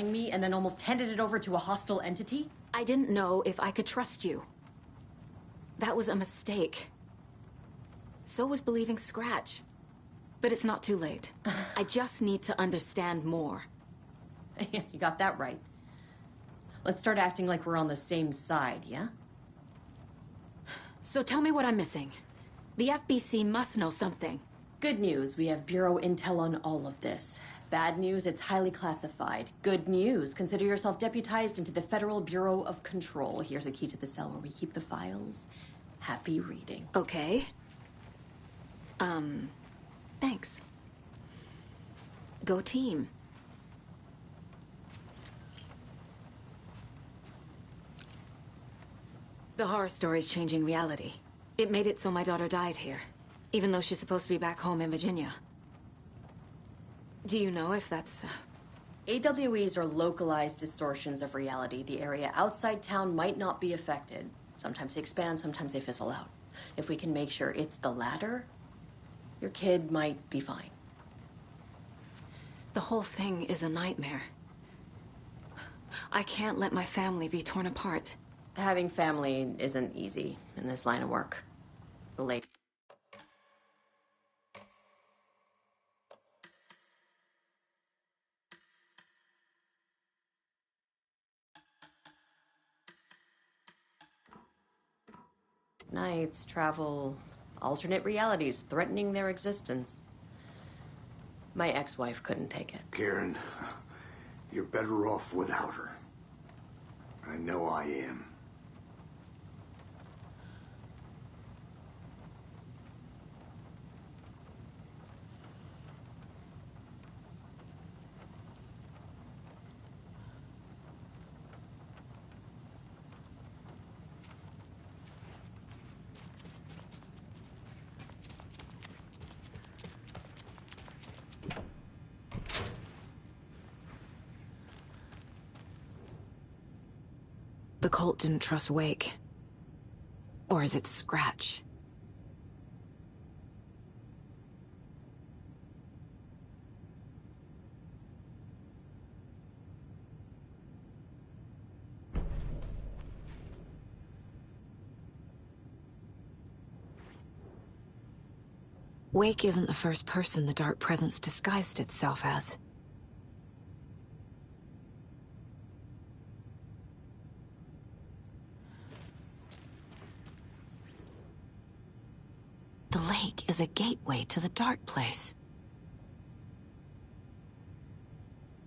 me and then almost handed it over to a hostile entity? I didn't know if I could trust you. That was a mistake. So was believing Scratch. But it's not too late. I just need to understand more. You got that right. Let's start acting like we're on the same side, yeah? So tell me what I'm missing. The FBC must know something. Good news, we have Bureau intel on all of this. Bad news, it's highly classified. Good news, consider yourself deputized into the Federal Bureau of Control. Here's a key to the cell where we keep the files. Happy reading. Okay. Thanks. Go team. The horror story's changing reality. It made it so my daughter died here, even though she's supposed to be back home in Virginia. Do you know if that's... AWEs are localized distortions of reality. The area outside town might not be affected. Sometimes they expand, sometimes they fizzle out. If we can make sure it's the latter, your kid might be fine. The whole thing is a nightmare. I can't let my family be torn apart. Having family isn't easy in this line of work. The late. Nights, travel, alternate realities threatening their existence. My ex-wife couldn't take it. Karen, you're better off without her. I know I am. The cult didn't trust Wake. Or is it Scratch? Wake isn't the first person the Dark Presence disguised itself as. The lake is a gateway to the Dark Place.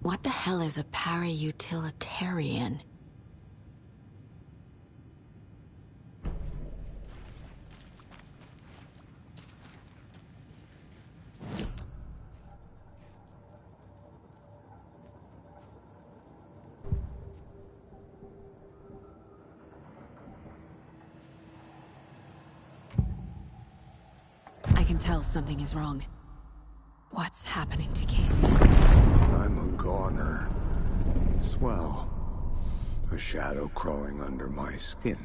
What the hell is a para-utilitarian? I can tell something is wrong. What's happening to Casey? I'm a goner. Swell. A shadow crawling under my skin.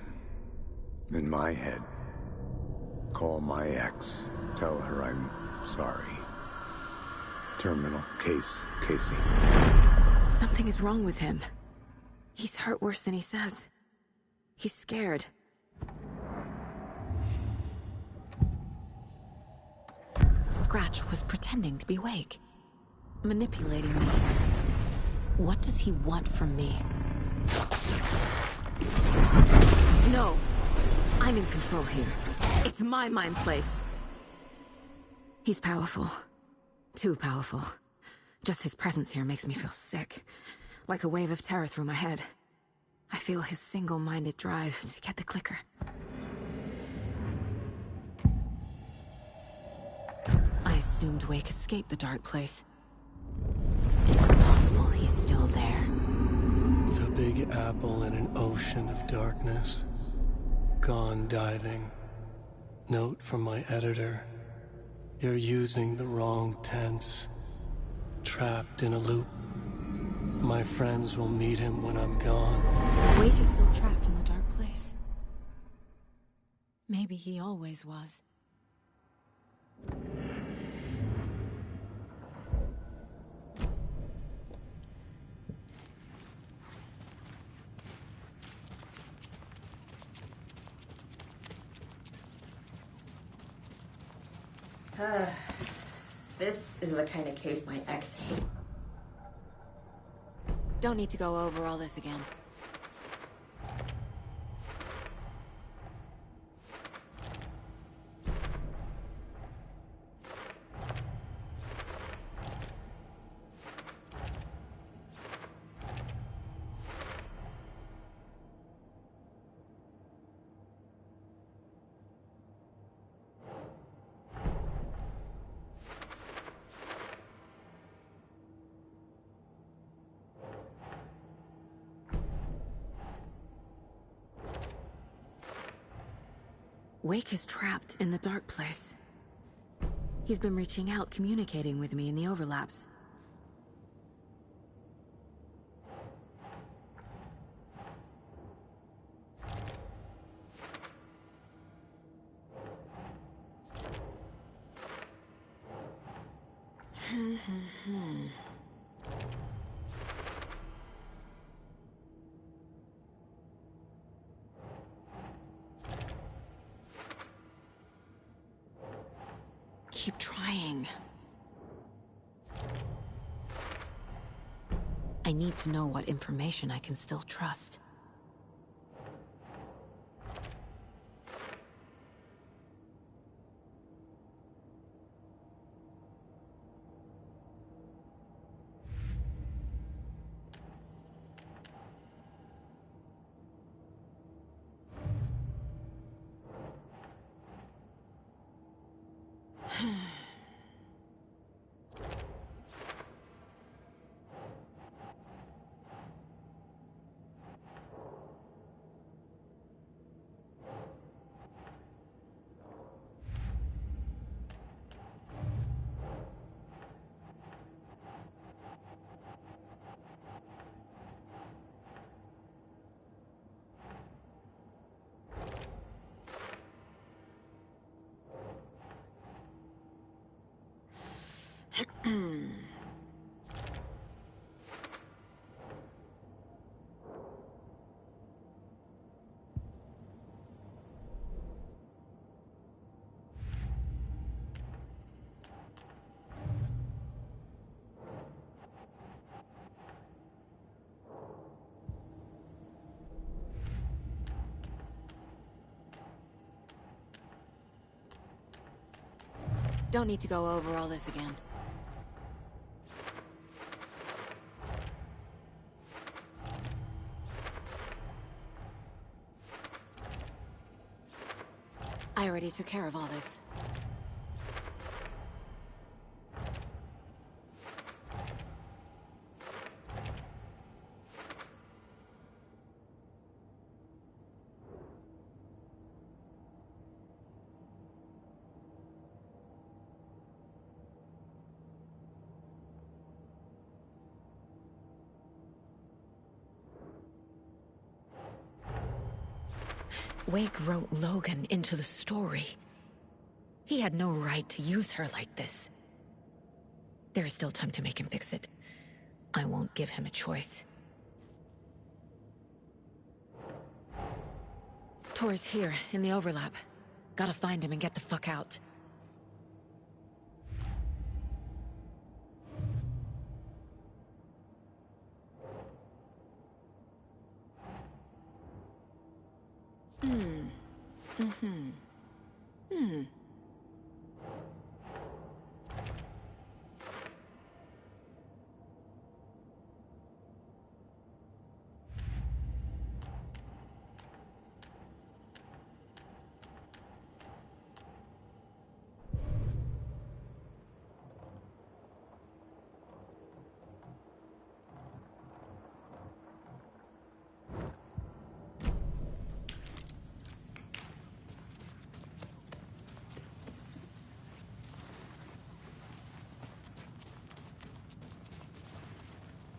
In my head. Call my ex. Tell her I'm sorry. Terminal case, Casey. Something is wrong with him. He's hurt worse than he says. He's scared. Scratch was pretending to be Wake. Manipulating me. What does he want from me? No! I'm in control here. It's my mind place. He's powerful. Too powerful. Just his presence here makes me feel sick. Like a wave of terror through my head. I feel his single-minded drive to get the clicker. I assumed Wake escaped the Dark Place. Is it possible he's still there? The Big Apple in an ocean of darkness. Gone diving. Note from my editor. You're using the wrong tense. Trapped in a loop. My friends will meet him when I'm gone. Wake is still trapped in the Dark Place. Maybe he always was. This is the kind of case my ex hates. Don't need to go over all this again. Wake is trapped in the dark place. He's been reaching out, communicating with me in the overlaps. Keep trying. I need to know what information I can still trust. Don't need to go over all this again. I already took care of all this. Wake wrote Logan into the story. He had no right to use her like this. There is still time to make him fix it. I won't give him a choice. Tor's here, in the overlap. Gotta find him and get the fuck out.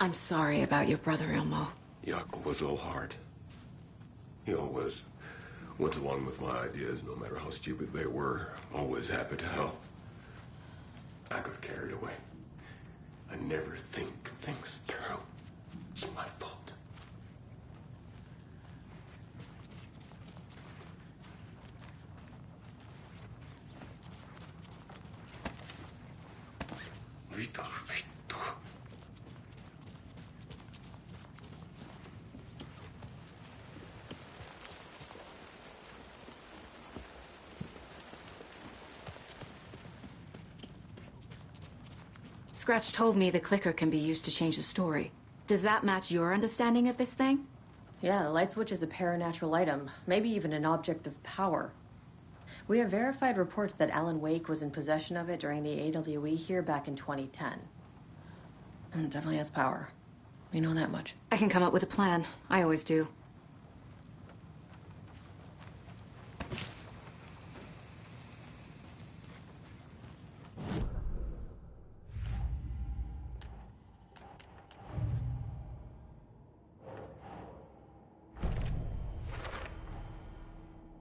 I'm sorry about your brother, Ilmo. Yaakov was all heart. He always went along with my ideas, no matter how stupid they were. Always happy to help. I got carried away. I never think things through. It's my fault. Scratch told me the clicker can be used to change the story. Does that match your understanding of this thing? Yeah, the light switch is a paranatural item, maybe even an object of power. We have verified reports that Alan Wake was in possession of it during the AWE here back in 2010. It definitely has power. We know that much. I can come up with a plan. I always do.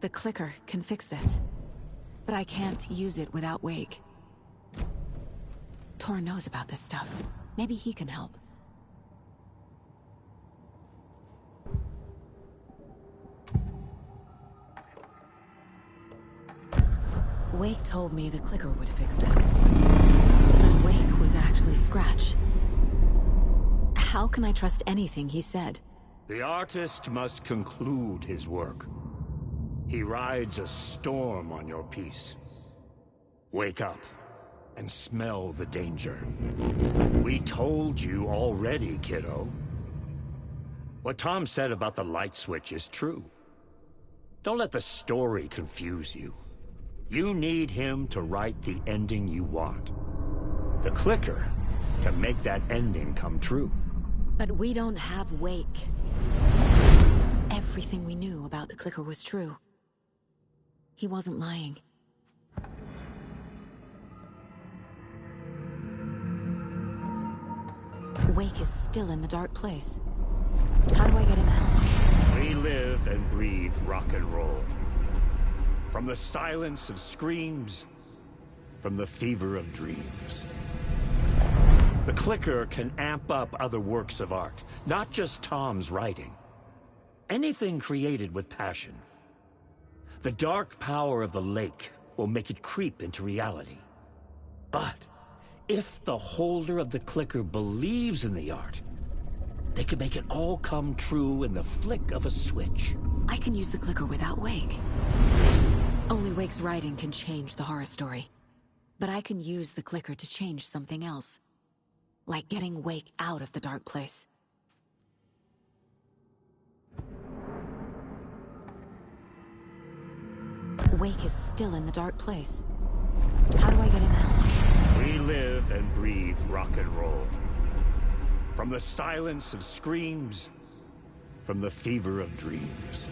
The clicker can fix this. But I can't use it without Wake. Tor knows about this stuff. Maybe he can help. Wake told me the clicker would fix this. But Wake was actually Scratch. How can I trust anything he said? The artist must conclude his work. He rides a storm on your piece. Wake up and smell the danger. We told you already, kiddo. What Tom said about the light switch is true. Don't let the story confuse you. You need him to write the ending you want. The clicker can make that ending come true. But we don't have Wake. Everything we knew about the clicker was true. He wasn't lying. Wake is still in the dark place. How do I get him out? We live and breathe rock and roll. From the silence of screams, from the fever of dreams. The clicker can amp up other works of art, not just Tom's writing. Anything created with passion. The dark power of the lake will make it creep into reality. But if the holder of the clicker believes in the art, they can make it all come true in the flick of a switch. I can use the clicker without Wake. Only Wake's writing can change the horror story. But I can use the clicker to change something else. Like getting Wake out of the dark place. Wake is still in the dark place. How do I get him out? We live and breathe rock and roll. From the silence of screams, from the fever of dreams.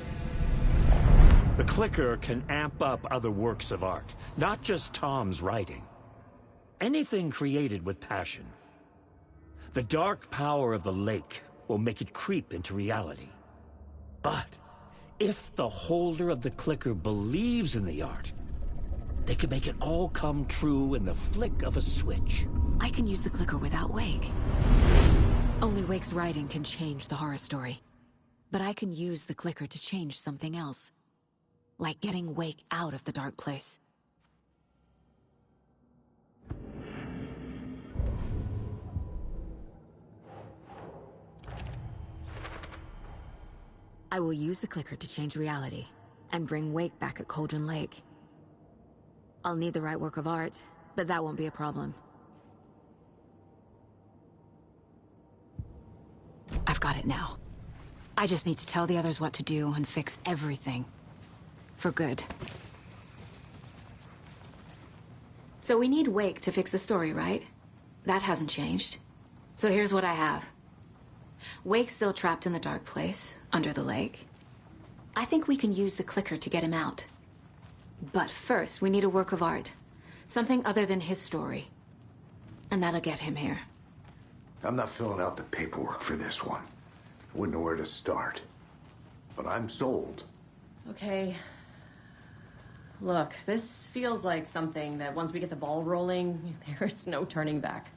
The clicker can amp up other works of art, not just Tom's writing. Anything created with passion. The dark power of the lake will make it creep into reality. But if the holder of the clicker believes in the art, they can make it all come true in the flick of a switch. I can use the clicker without Wake. Only Wake's writing can change the horror story. But I can use the clicker to change something else. Like getting Wake out of the dark place. I will use the clicker to change reality, and bring Wake back at Cauldron Lake. I'll need the right work of art, but that won't be a problem. I've got it now. I just need to tell the others what to do and fix everything. For good. So we need Wake to fix the story, right? That hasn't changed. So here's what I have. Wake's still trapped in the dark place, under the lake. I think we can use the clicker to get him out. But first, we need a work of art. Something other than his story. And that'll get him here. I'm not filling out the paperwork for this one. Wouldn't know where to start. But I'm sold. Okay. Look, this feels like something that once we get the ball rolling, there's no turning back.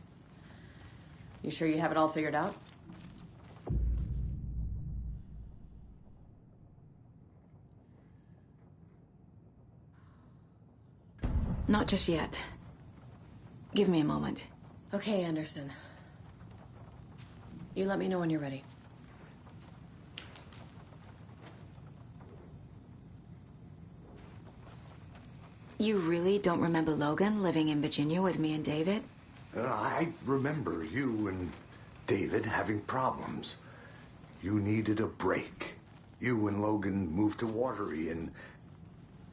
You sure you have it all figured out? Not just yet. Give me a moment. Okay, Anderson. You let me know when you're ready. You really don't remember Logan living in Virginia with me and David? I remember you and David having problems. You needed a break. You and Logan moved to Watery and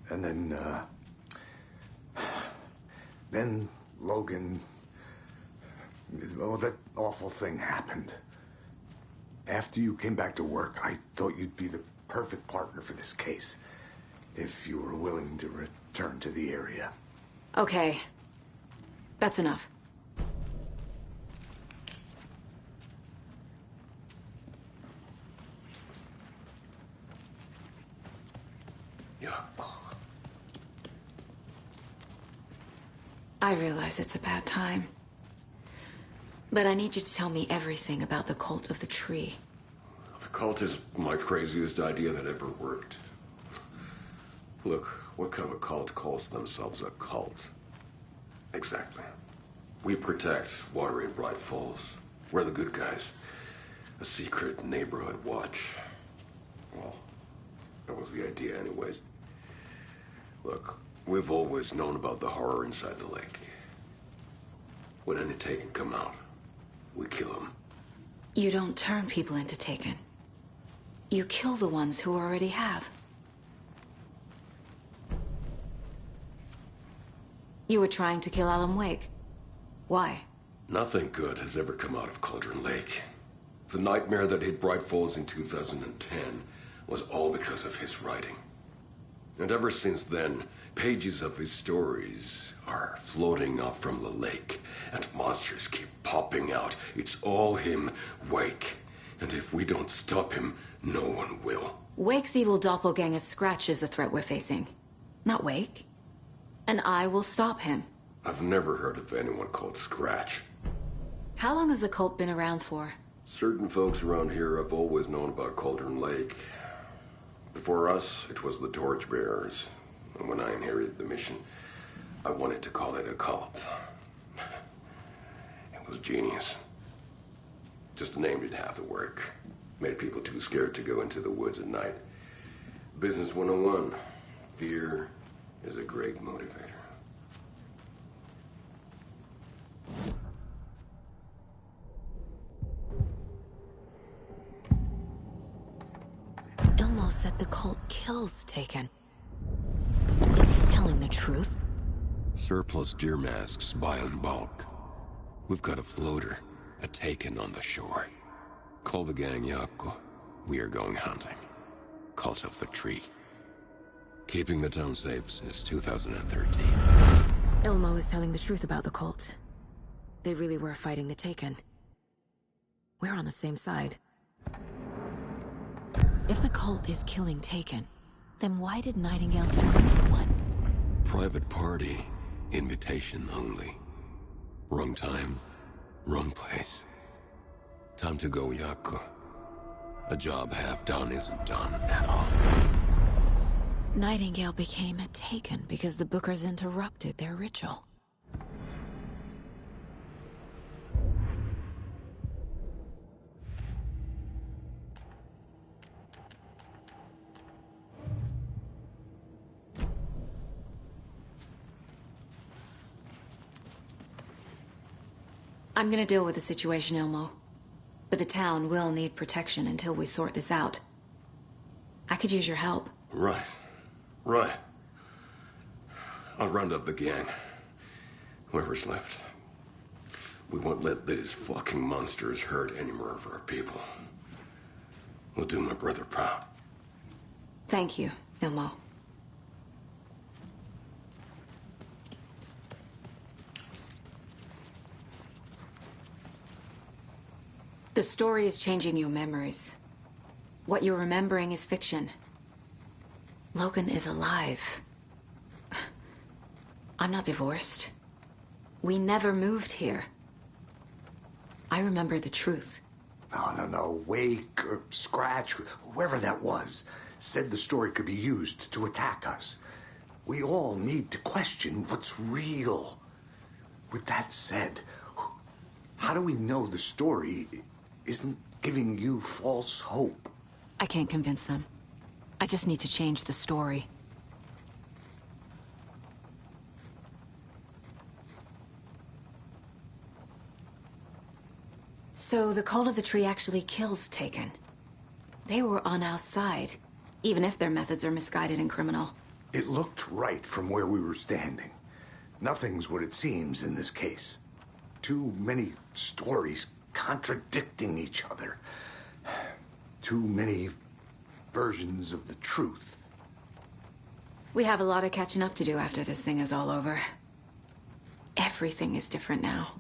then Logan, well, that awful thing happened. After you came back to work, I thought you'd be the perfect partner for this case, if you were willing to return to the area. Okay. That's enough. Yeah. I realize it's a bad time. But I need you to tell me everything about the Cult of the Tree. The cult is my craziest idea that ever worked. Look, what kind of a cult calls themselves a cult? Exactly. We protect Watery and Bright Falls. We're the good guys. A secret neighborhood watch. Well, that was the idea anyways. Look, we've always known about the horror inside the lake. When any Taken come out, we kill them. You don't turn people into Taken. You kill the ones who already have. You were trying to kill Alan Wake. Why? Nothing good has ever come out of Cauldron Lake. The nightmare that hit Bright Falls in 2010 was all because of his writing. And ever since then, pages of his stories are floating up from the lake, and monsters keep popping out. It's all him, Wake. And if we don't stop him, no one will. Wake's evil doppelganger Scratch is the threat we're facing, not Wake. And I will stop him. I've never heard of anyone called Scratch. How long has the cult been around for? Certain folks around here have always known about Cauldron Lake. Before us, it was the Torchbearers. And when I inherited the mission, I wanted to call it a cult. It was genius. Just the name did half the work. Made people too scared to go into the woods at night. Business 101. Fear is a great motivator. Ilmo said the cult kills Taken. Is he telling the truth? Surplus deer masks buy in bulk. We've got a floater, a Taken on the shore. Call the gang Yako. We are going hunting. Cult of the Tree. Keeping the town safe since 2013. Ilmo is telling the truth about the cult. They really were fighting the Taken. We're on the same side. If the cult is killing Taken, then why did Nightingale turn into one? Private party. Invitation only. Wrong time, wrong place. Time to go, Yako. A job half done isn't done at all. Nightingale became a Taken because the Bookers interrupted their ritual. I'm gonna deal with the situation, Ilmo. But the town will need protection until we sort this out. I could use your help. Right. Right. I'll round up the gang. Whoever's left. We won't let these fucking monsters hurt any more of our people. We'll do my brother proud. Thank you, Ilmo. The story is changing your memories. What you're remembering is fiction. Logan is alive. I'm not divorced. We never moved here. I remember the truth. No. Wake or Scratch, whoever that was, said the story could be used to attack us. We all need to question what's real. With that said, How do we know the story isn't giving you false hope? I can't convince them. I just need to change the story. So the Cult of the Tree actually kills Taken. They were on our side, even if their methods are misguided and criminal. It looked right from where we were standing. Nothing's what it seems in this case. Too many stories contradicting each other. Too many versions of the truth. We have a lot of catching up to do after this thing is all over. Everything is different now.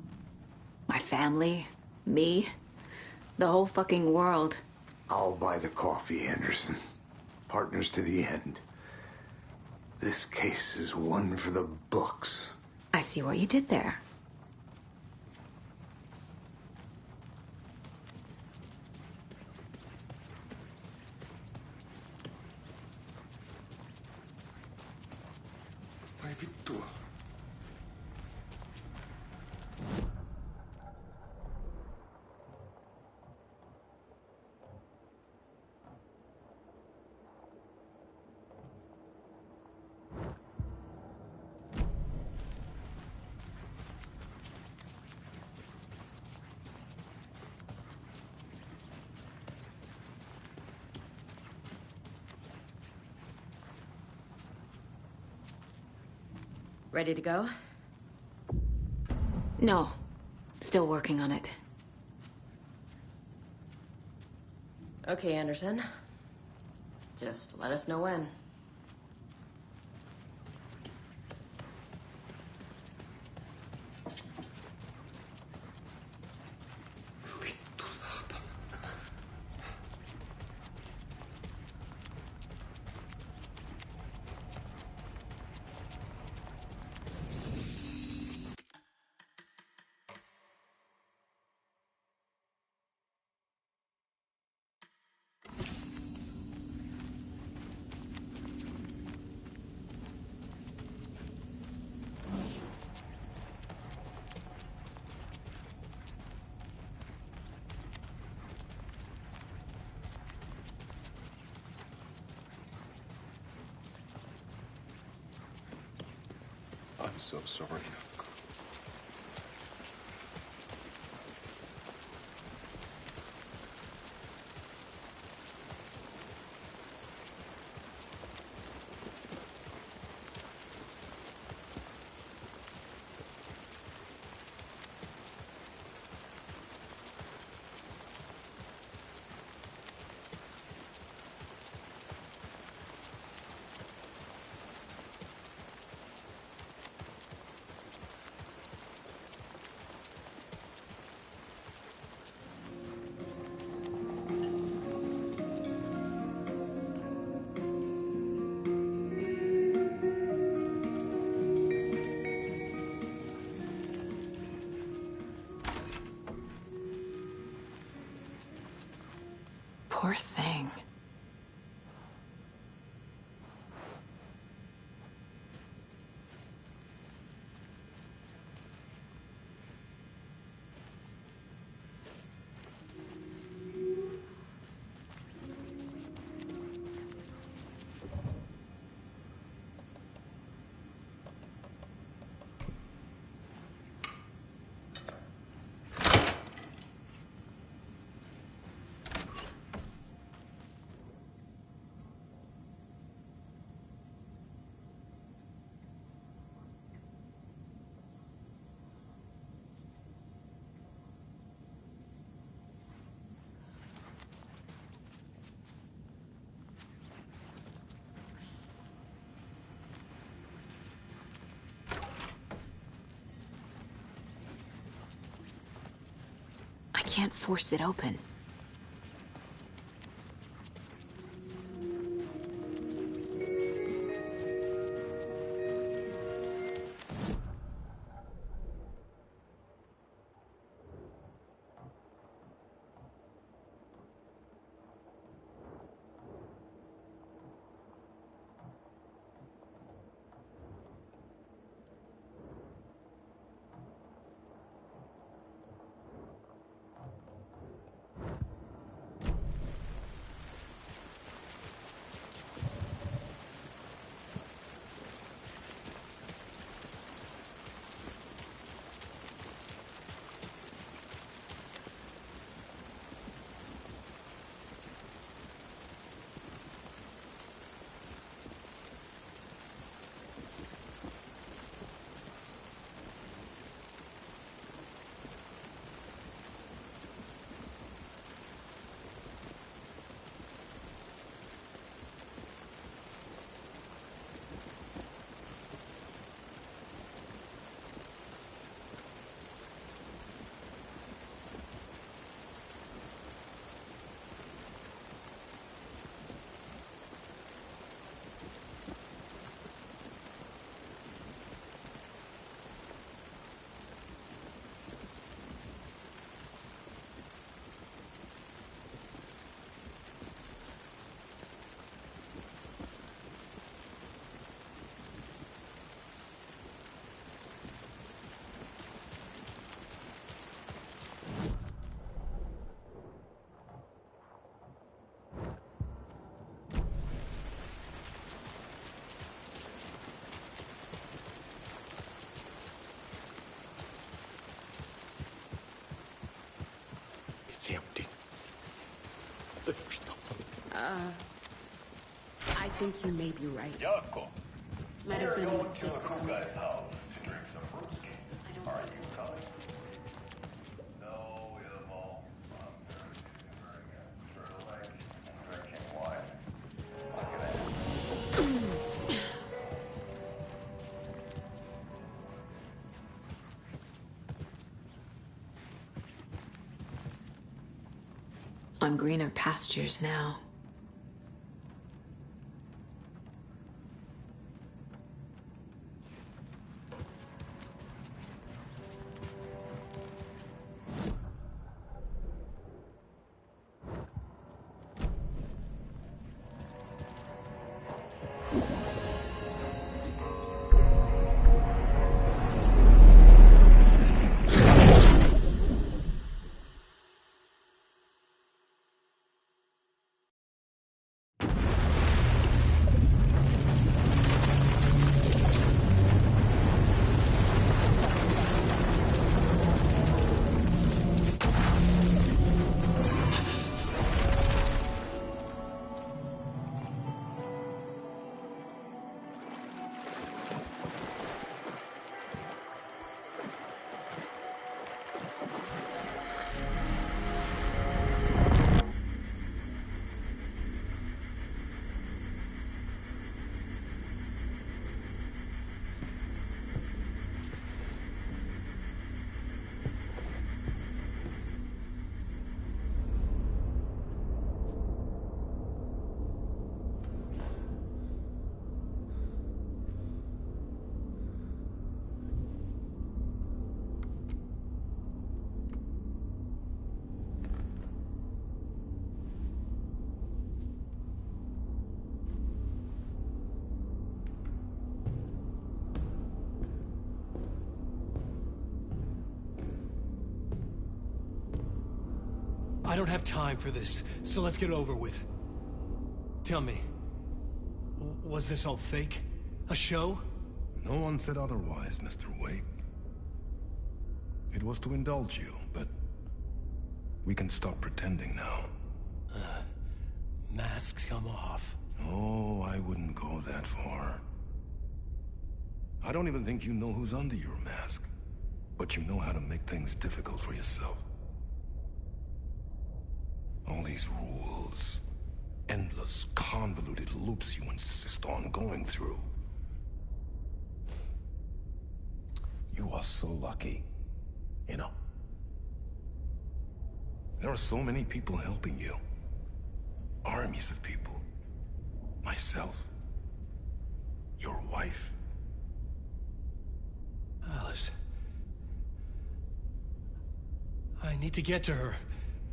My family, me, the whole fucking world. I'll buy the coffee, Anderson. Partners to the end. This case is one for the books. I see what you did there. Vai vittua. Ready to go? No. Still working on it. Okay, Anderson. Just let us know when. Vittu saatana. I'm so sorry, Uncle. Poor thing. I can't force it open. I think you may be right. Yako, Might have been a mistake to come here. house to drink some brewskis. Are you coming? No, Ilmo. I'm very good. Turtleneck and drinking wine. Look at that. On greener pastures now. I don't have time for this, so let's get it over with. Tell me, was this all fake? A show? No one said otherwise, Mr. Wake. It was to indulge you, but we can stop pretending now. Masks come off. Oh, I wouldn't go that far. I don't even think you know who's under your mask, but you know how to make things difficult for yourself. All these rules, endless, convoluted loops you insist on going through. You are so lucky, you know. There are so many people helping you. Armies of people. Myself. Your wife. Alice. I need to get to her.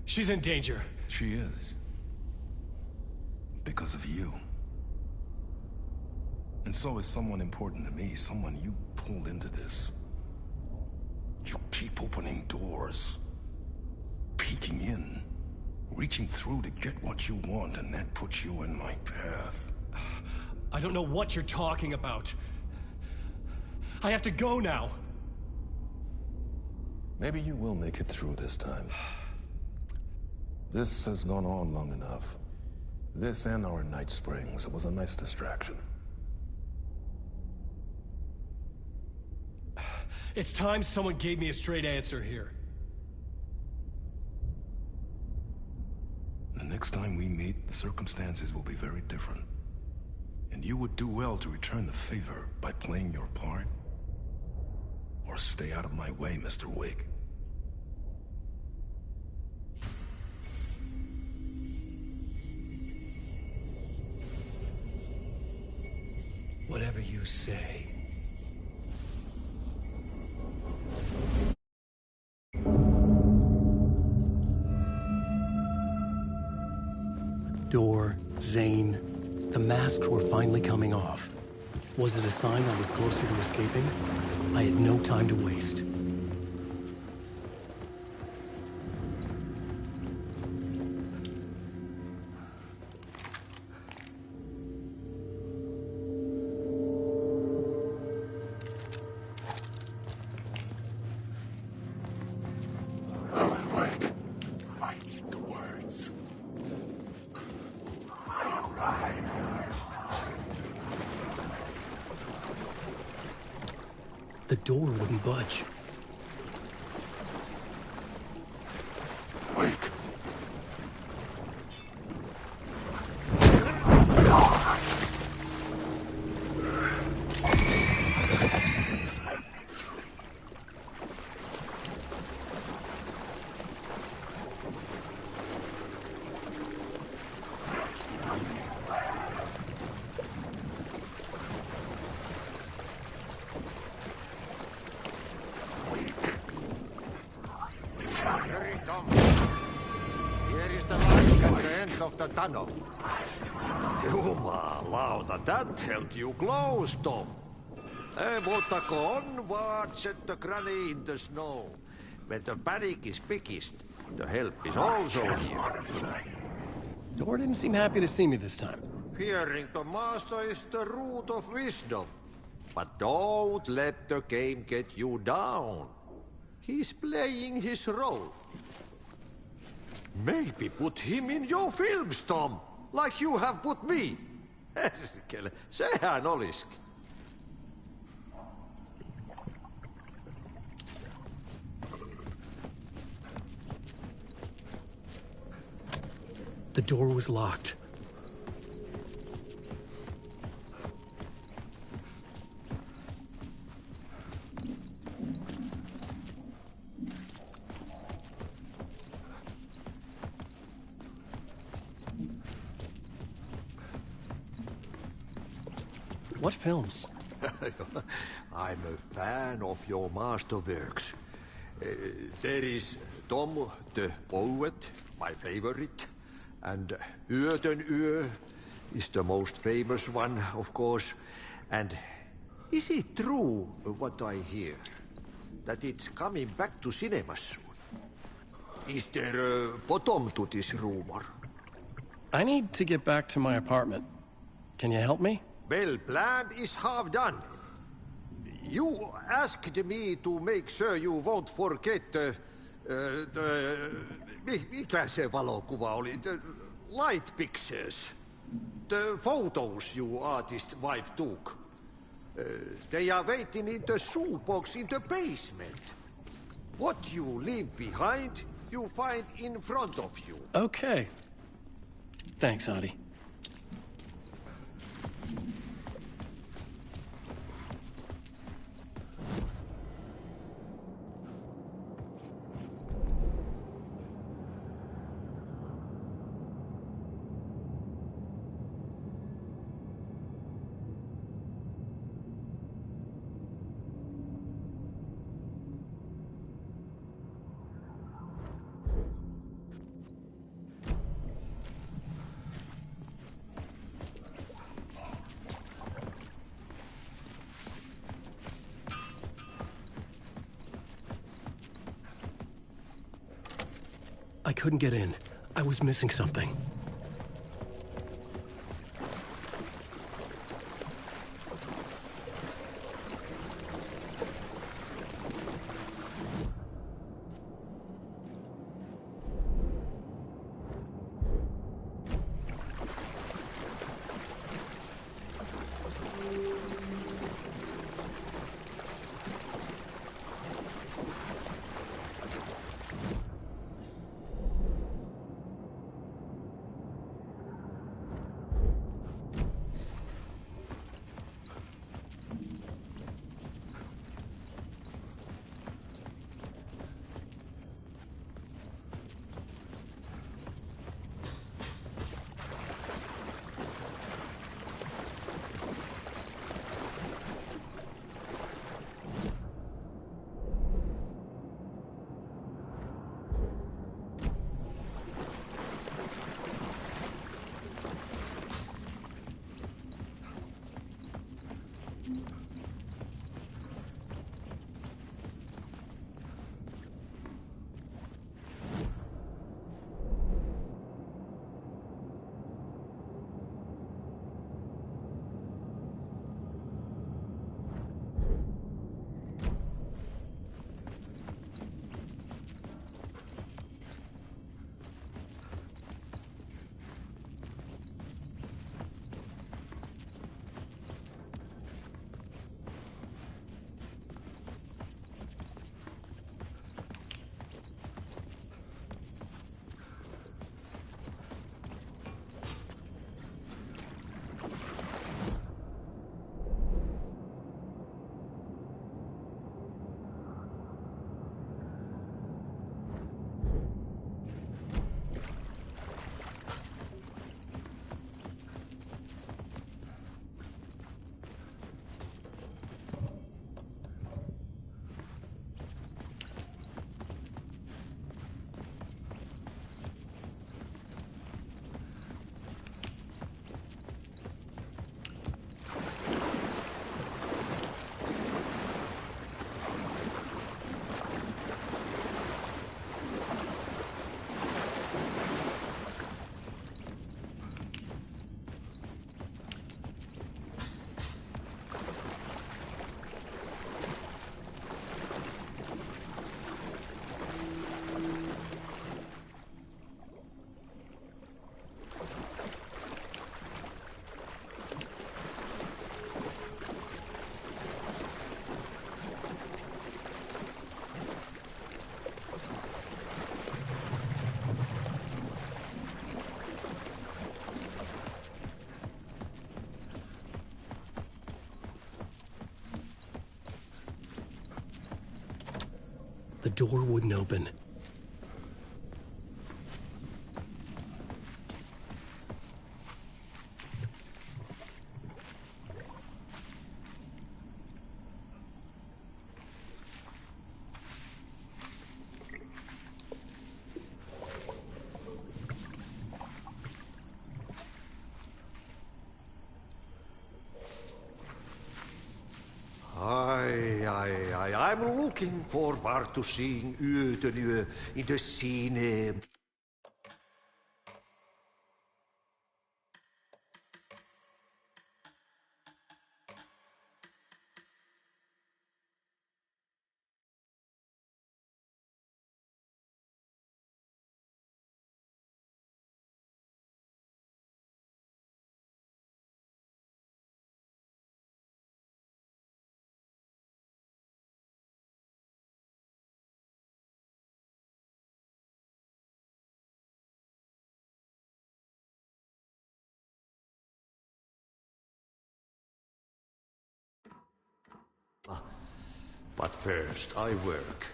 She's in danger. She is. Because of you. And so is someone important to me, someone you pulled into this. You keep opening doors. Peeking in. Reaching through to get what you want, and that puts you in my path. I don't know what you're talking about. I have to go now. Maybe you will make it through this time. This has gone on long enough. This and our Night Springs. It was a nice distraction. It's time someone gave me a straight answer here. The next time we meet, the circumstances will be very different. And you would do well to return the favor by playing your part. Or stay out of my way, Mr. Wake. Whatever you say. Door, Zane, the masks were finally coming off. Was it a sign I was closer to escaping? I had no time to waste. The door wouldn't budge. Wake. Hurry, Tom. Here is the light at the end of the tunnel. Jumalauta, that held you close, Tom. Mutta Conrad set the granny in the snow. When the panic is biggest, the help is also here. Door didn't seem happy to see me this time. Fearing the master is the root of wisdom. But don't let the game get you down. He's playing his role. Maybe put him in your films, Tom, like you have put me. Herkele, sehän olisikin. The door was locked. What films? I'm a fan of your masterworks. There is Tom the Poet, my favorite, and Yöten Yö is the most famous one, of course. And is it true what I hear, that it's coming back to cinemas soon? Is there a bottom to this rumor? I need to get back to my apartment. Can you help me? Well, plan is half done. You asked me to make sure you won't forget mikä se valokuva oli? The light pictures. The photos your artist wife took. They are waiting in the shoebox in the basement. What you leave behind, you find in front of you. Okay. Thanks, Adi. I couldn't get in. I was missing something. door wouldn't open. I'm looking forward to seeing Utenue in the scene. But first I work.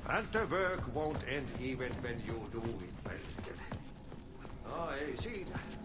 And the work won't end even when you do it, Belgen. I see that.